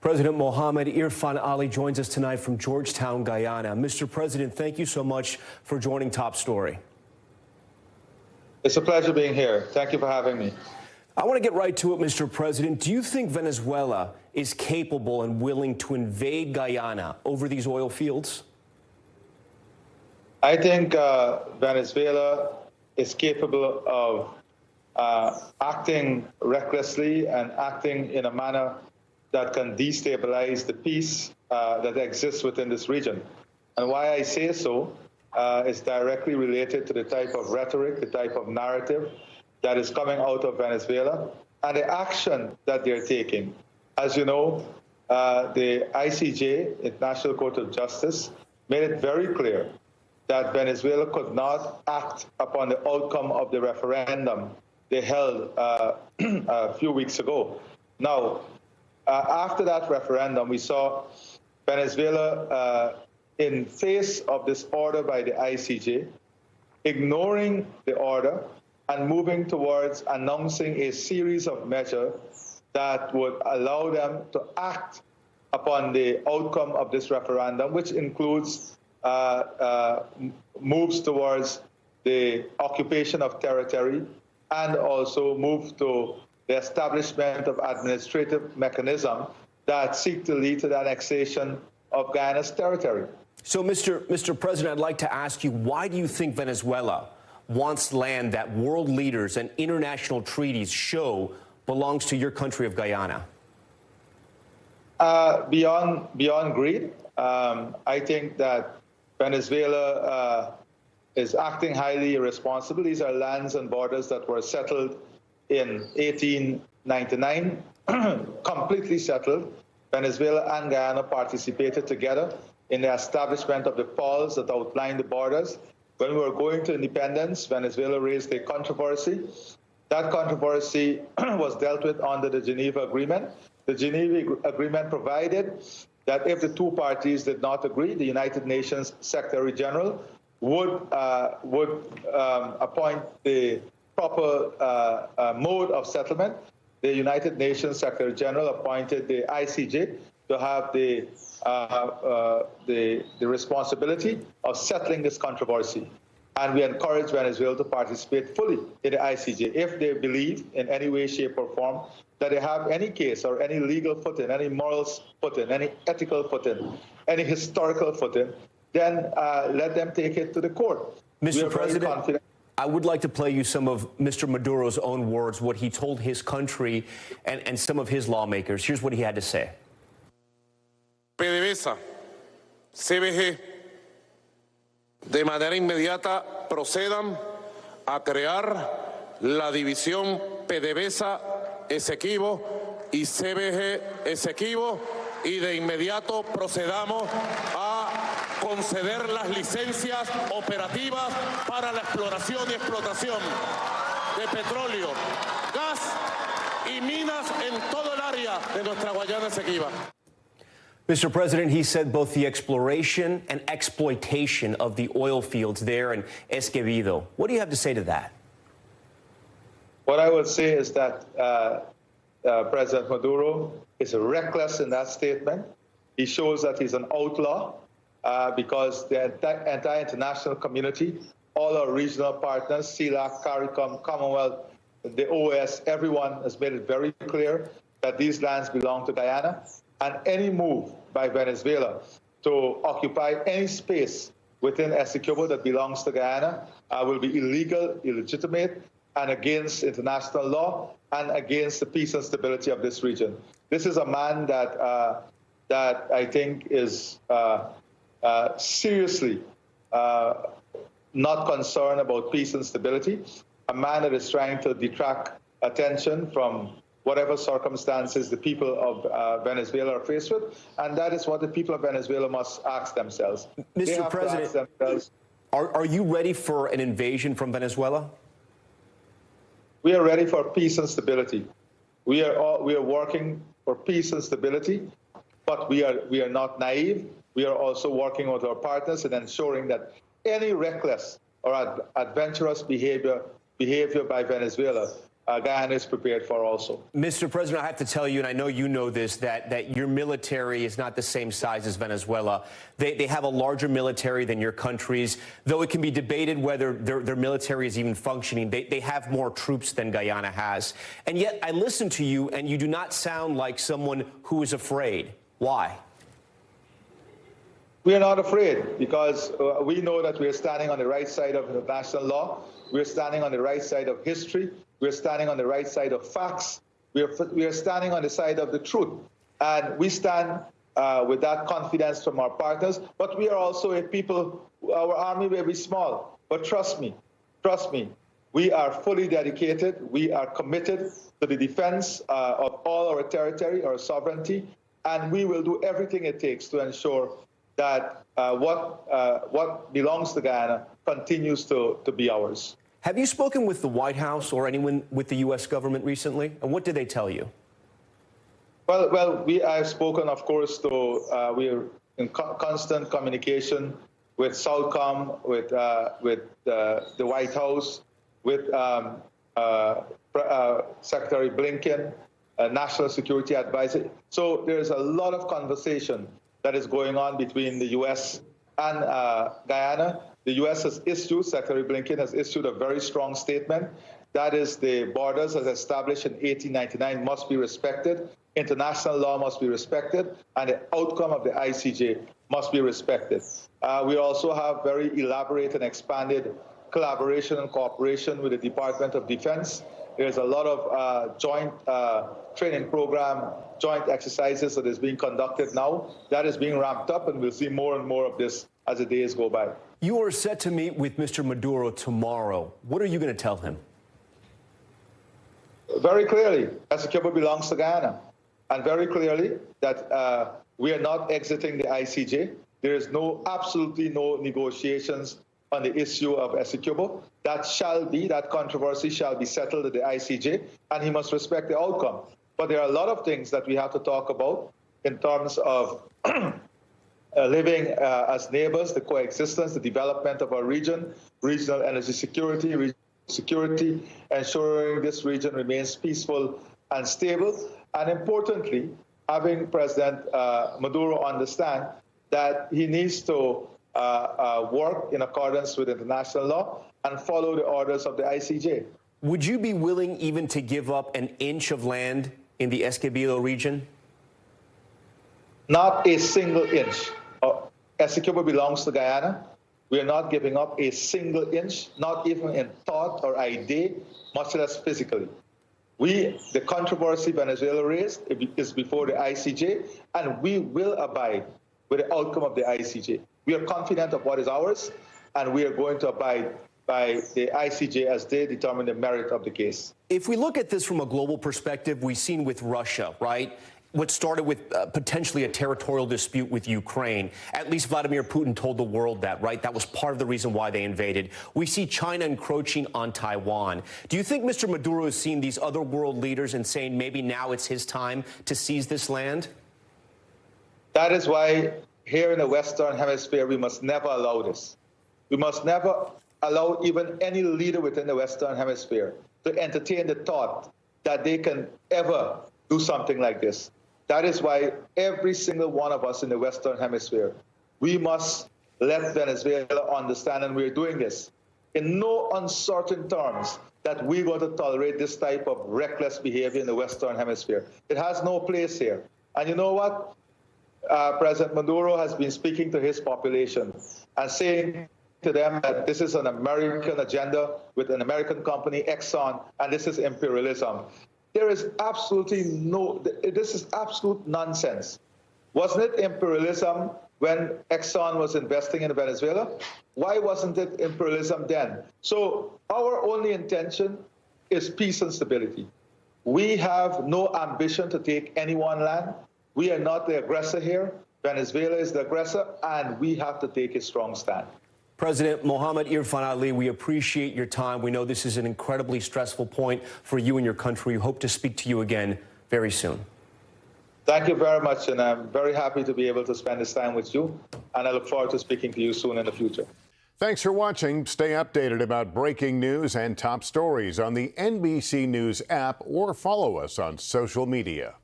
President Mohamed Irfaan Ali joins us tonight from Georgetown, Guyana. Mr. President, thank you so much for joining Top Story. It's a pleasure being here. Thank you for having me. I want to get right to it, Mr. President. Do you think Venezuela is capable and willing to invade Guyana over these oil fields? I think Venezuela is capable of acting recklessly and acting in a manner that can destabilize the peace that exists within this region. And why I say so is directly related to the type of rhetoric, the type of narrative that is coming out of Venezuela and the action that they're taking. As you know, the ICJ, International Court of Justice, made it very clear that Venezuela could not act upon the outcome of the referendum they held a few weeks ago. Now, after that referendum, we saw Venezuela in face of this order by the ICJ, ignoring the order and moving towards announcing a series of measures that would allow them to act upon the outcome of this referendum, which includes moves towards the occupation of territory and also move to the establishment of administrative mechanisms that seek to lead to the annexation of Guyana's territory. So, Mr. President, I'd like to ask you, why do you think Venezuela wants land that world leaders and international treaties show belongs to your country of Guyana? Beyond greed, I think that Venezuela is acting highly irresponsible. These are lands and borders that were settled in 1899, completely settled. Venezuela and Guyana participated together in the establishment of the falls that outlined the borders. When we were going to independence, Venezuela raised a controversy. That controversy was dealt with under the Geneva Agreement. The Geneva Agreement provided that if the two parties did not agree, the United Nations Secretary General would appoint the proper mode of settlement. The United Nations Secretary General appointed the ICJ to have the responsibility of settling this controversy. And we encourage Venezuela to participate fully in the ICJ. If they believe in any way, shape, or form that they have any case or any legal footing, any moral footing, any ethical footing, any historical footing, then let them take it to the court. Mr. President, I would like to play you some of Mr. Maduro's own words, what he told his country and some of his lawmakers. Here's what he had to say. PDVSA, CBG, de manera inmediata procedan a crear la división PDVSA Esequibo y CBG Esequibo y de inmediato procedamos a conceder las licencias operativas para la exploración y explotación de petróleo, gas y minas en todo el área de nuestra Guayana Esequiba. Mr. President, he said both the exploration and exploitation of the oil fields there in Escobedo. What do you have to say to that? What I would say is that President Maduro is reckless in that statement. He shows that he's an outlaw because the entire international community, all our regional partners, CELAC, CARICOM, Commonwealth, the OAS, everyone has made it very clear that these lands belong to Guyana. And any move by Venezuela to occupy any space within Essequibo that belongs to Guyana will be illegal, illegitimate, and against international law and against the peace and stability of this region. This is a man that I think is seriously not concerned about peace and stability, a man that is trying to detract attention from whatever circumstances the people of Venezuela are faced with, and that is what the people of Venezuela must ask themselves. Mr. President, are you ready for an invasion from Venezuela? We are ready for peace and stability. We are working for peace and stability, but we are not naive. We are also working with our partners and ensuring that any reckless or adventurous behavior by Venezuela Guyana is prepared for also. Mr. President, I have to tell you, and I know you know this, that your military is not the same size as Venezuela. They have a larger military than your country's, though it can be debated whether their military is even functioning. They have more troops than Guyana has. And yet I listen to you, and you do not sound like someone who is afraid. Why? We are not afraid because we know that we are standing on the right side of international law. We are standing on the right side of history. We are standing on the right side of facts. We are standing on the side of the truth. And we stand with that confidence from our partners. But we are also a people, our army may be small. But trust me, we are fully dedicated. We are committed to the defense of all our territory, our sovereignty. And we will do everything it takes to ensure that what belongs to Guyana continues to be ours. Have you spoken with the White House or anyone with the U.S. government recently? And what did they tell you? Well, I've spoken, of course, to we're in constant communication with Southcom, with the White House, with Secretary Blinken, National Security Advisor. So there's a lot of conversation that is going on between the U.S. and Guyana. The U.S. has issued, Secretary Blinken has issued a very strong statement. That is, the borders as established in 1899 must be respected, international law must be respected, and the outcome of the ICJ must be respected. We also have very elaborate and expanded collaboration and cooperation with the Department of Defense. There's a lot of joint training program, joint exercises that is being conducted now. That is being ramped up, and we'll see more and more of this as the days go by. You are set to meet with Mr. Maduro tomorrow. What are you going to tell him? Very clearly, Essequibo belongs to Guyana. And very clearly that we are not exiting the ICJ. There is absolutely no negotiations on the issue of Essequibo. That controversy shall be settled at the ICJ, and he must respect the outcome. But there are a lot of things that we have to talk about in terms of living as neighbors, the coexistence, the development of our region, regional energy security, ensuring this region remains peaceful and stable, and importantly, having President Maduro understand that he needs to work in accordance with international law and follow the orders of the ICJ. Would you be willing even to give up an inch of land in the Essequibo region? Not a single inch. Essequibo belongs to Guyana. We are not giving up a single inch, not even in thought or idea, much less physically. The controversy Venezuela raised is before the ICJ, and we will abide with the outcome of the ICJ. We are confident of what is ours, and we are going to abide by the ICJ as they determine the merit of the case. If we look at this from a global perspective, we've seen with Russia, right? What started with potentially a territorial dispute with Ukraine. At least Vladimir Putin told the world that, right? That was part of the reason why they invaded. We see China encroaching on Taiwan. Do you think Mr. Maduro has seen these other world leaders and saying maybe now it's his time to seize this land? That is why here in the Western Hemisphere, we must never allow this. We must never allow even any leader within the Western Hemisphere to entertain the thought that they can ever do something like this. That is why every single one of us in the Western Hemisphere, we must let Venezuela understand, and we're doing this in no uncertain terms, that we're going to tolerate this type of reckless behavior in the Western Hemisphere. It has no place here. And you know what? President Maduro has been speaking to his population and saying to them that this is an American agenda with an American company, Exxon, and this is imperialism. There is absolutely this is absolute nonsense. Wasn't it imperialism when Exxon was investing in Venezuela? Why wasn't it imperialism then? So our only intention is peace and stability. We have no ambition to take any one land. We are not the aggressor here. Venezuela is the aggressor, and we have to take a strong stand. President Mohamed Irfaan Ali, we appreciate your time. We know this is an incredibly stressful point for you and your country. We hope to speak to you again very soon. Thank you very much, and I'm very happy to be able to spend this time with you, and I look forward to speaking to you soon in the future. Thanks for watching. Stay updated about breaking news and top stories on the NBC News app or follow us on social media.